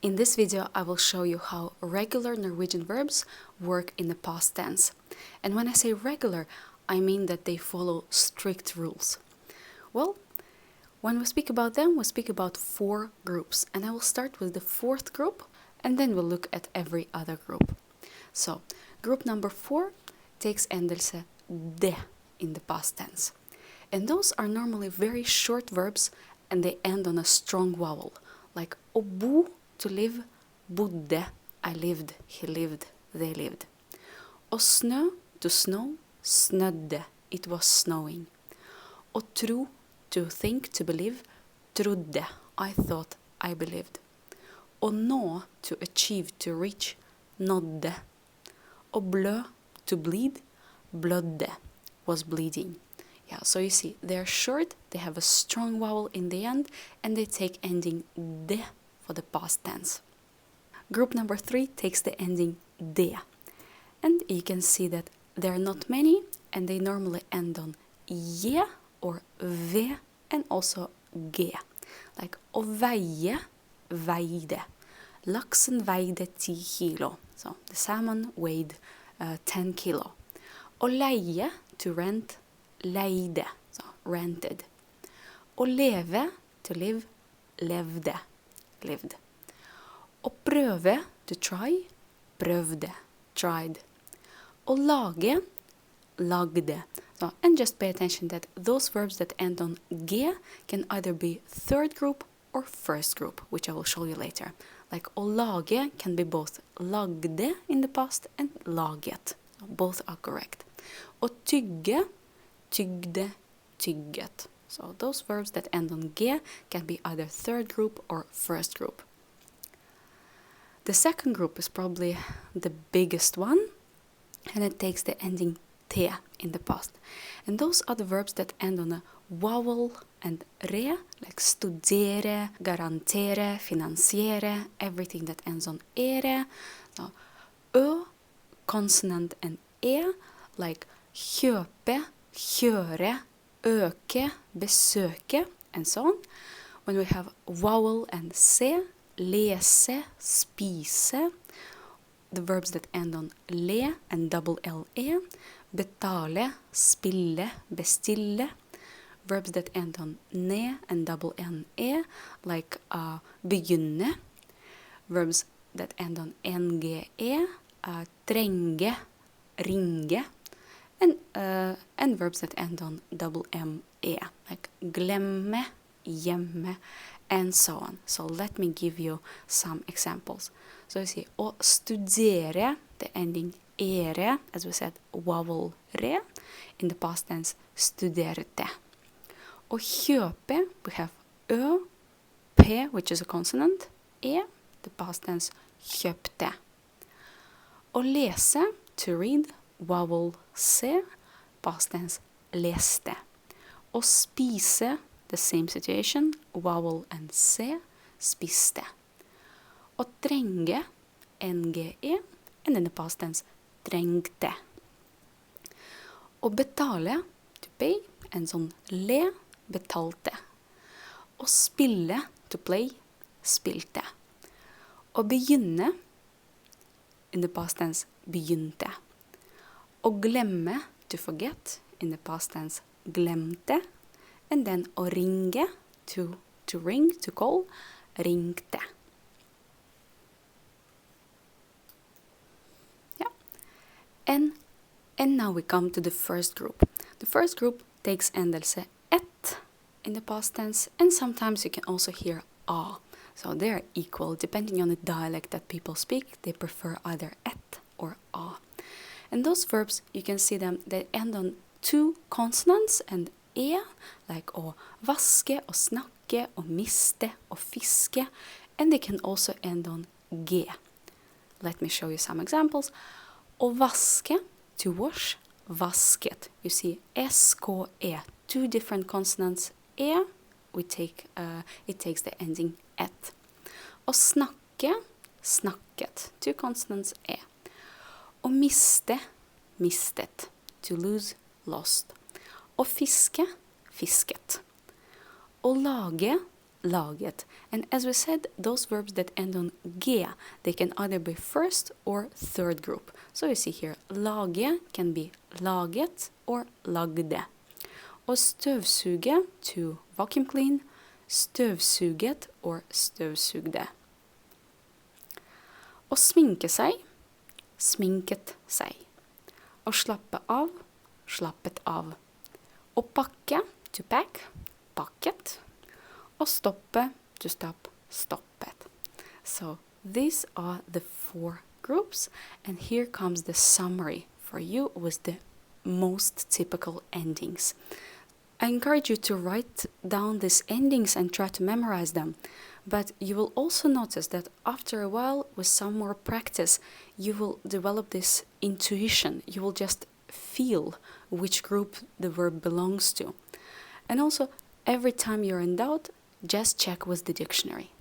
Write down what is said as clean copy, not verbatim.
In this video, I will show you how regular Norwegian verbs work in the past tense. And when I say regular, I mean that they follow strict rules. Well, when we speak about them, we speak about 4 groups. And I will start with the 4th group, and then we'll look at every other group. So, group number 4 takes endelse det in the past tense. And those are normally very short verbs, and they end on a strong vowel, like å bo, to live, bodde, I lived, he lived, they lived. Å snø, to snow, snødde, it was snowing. Å tro, to think, to believe, trodde, I thought, I believed. Å nå, to achieve, to reach, nådde. Å blø, to bleed, blødde, was bleeding. Yeah, so you see, they're short, they have a strong vowel in the end, and they take ending de for the past tense. Group number 3 takes the ending de. And you can see that there are not many, and they normally end on je or ve and also g. Like å veie, veide. Laksen veide 10 kilo. So the salmon weighed 10 kilo. Å leie, to rent, leide, so rented. Å leve, to live, levde, lived. Å prøve, to try, prøvde, tried. Å lage, lagde. So, and just pay attention that those verbs that end on g can either be 3rd group or 1st group, which I will show you later. Like å lage can be both lagde in the past and laget. Both are correct. Å tygge, tygde, tygget. So those verbs that end on g can be either 3rd group or 1st group. The 2nd group is probably the biggest one, and it takes the ending te in the past. And those are the verbs that end on a vowel and re, like studere, garantere, finansiere, everything that ends on ere. So, ø, consonant and e, like kjøpe, kjøre, øke, besøke, and so on. When we have vowel and se, lese, spise, the verbs that end on le and double le, betale, spille, bestille, verbs that end on ne and double ne, like begynne, verbs that end on nge, trenge, ringe, and verbs that end on double me, like glemme, hjemme, and so on. So let me give you some examples. So you see, å studere, the ending ere, as we said, vowel re, in the past tense, studerte. Å kjøpe, we have ø, p, which is a consonant, e, the past tense, kjøpte. Å lese, to read, vowel se, past tense, leste. Å spise, the same situation, vowel and se, spiste. Å trenge, nge, and then the past tense, trengte. Å betale, to pay, ends on le, betalte. Å spille, to play, spilte. Å begynne, in the past tense, begynte. Å glemme, to forget, in the past tense, glemte. And then å ringe, to ring, to call, ringte. Yeah. And now we come to the 1st group. The 1st group takes endelse et in the past tense, and sometimes you can also hear a. So they are equal. Depending on the dialect that people speak, they prefer either et or a. And those verbs, you can see them, they end on 2 consonants and e, like å vaske, å snakke, å miste, å fiske, and they can also end on g. Let me show you some examples. Å vaske, to wash, vasket. You see ske, 2 different consonants e, it takes the ending et. Å snakke, snakket, 2 consonants e. Å miste, mistet, to lose, lost. Å fiske, fisket. Å lage, laget. And as we said, those verbs that end on g, they can either be first or third group. So you see here, lage can be laget or lagde. Og støvsuge, to vacuum clean, støvsuget or støvsugde. Å sminke seg, sminket seg. Å slappe av, slappet av. Å pakke, to pack, pakket. Å stoppe, to stop, stoppet. So these are the 4 groups, and here comes the summary for you with the most typical endings. I encourage you to write down these endings and try to memorize them. But you will also notice that after a while, with some more practice, you will develop this intuition. You will just feel which group the verb belongs to. And also, every time you're in doubt, just check with the dictionary.